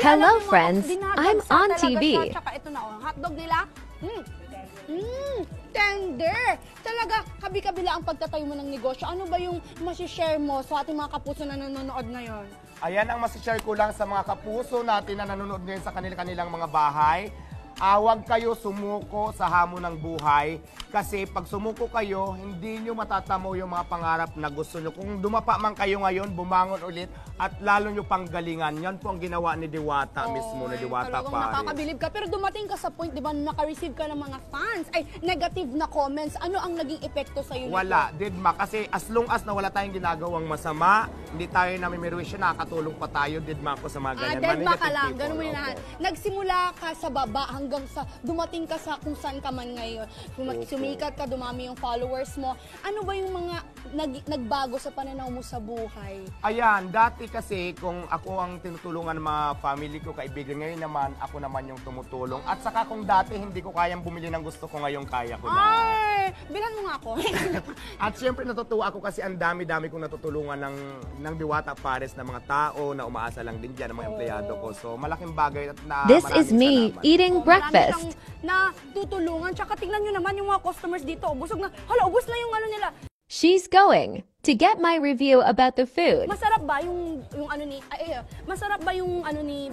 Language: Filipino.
Hello alam mo, friends, I'm dinadagsa on talaga TV. Siya. Tsaka ito na, hotdog nila. Tender. Talaga, kabi-kabila ang pagtatayo mo ng negosyo. Ano ba yung masishare mo sa ating mga kapuso na nanonood ngayon? Ayan ang masishare ko lang sa mga kapuso natin na nanonood ngayon sa kanilang mga bahay. Huwag kayo sumuko sa hamon ng buhay kasi pag sumuko kayo, hindi nyo matatamo yung mga pangarap na gusto nyo. Kung dumapa man kayo ngayon, bumangon ulit at lalo nyo panggalingan. Yan po ang ginawa ni Diwata mismo, ni Diwata Talagang Paris. nakakabilib ka. Pero dumating ka sa point, di ba, naka-receive ka ng mga fans, ay negative na comments. Ano ang naging epekto sa'yo nito? Wala, Didma. Kasi as long as na wala tayong ginagawang masama, hindi tayo namimiruwisyo, nakakatulong pa tayo, Didma, ako sa mga ganyan. Deadma ka lang, Maninigative ganun mo people, yun lahat. opo. Nagsimula ka sa baba hanggang sa dumating ka sa kung saan ka man ngayon. Sumikat ka, dumami yung followers mo. Ano ba yung mga nagbago sa pananaw mo sa buhay? Ayan, dati kasi kung ako ang tinutulungan ng mga family ko, kaibigan, ngayon naman ako naman yung tumutulong. At saka kung dati hindi ko kayang bumili ng gusto ko, ngayon kaya ko na. Ay! Bilan mo nga ako. At syempre natutuwa ako kasi ang dami-dami kong natutulungan ng Diwata Paris na mga tao na umaasa lang din dyan, ng mga empleyado ko. So malaking bagay at na This maraming is me salamat. eating Marami breakfast. siyang natutulungan. Tsaka tingnan nyo naman yung mga customers dito. Busog na. Hala, ubos na yung ano nila. She's going to get my review about the food. Masarap ba yung ano ni masarap ba yung ano ni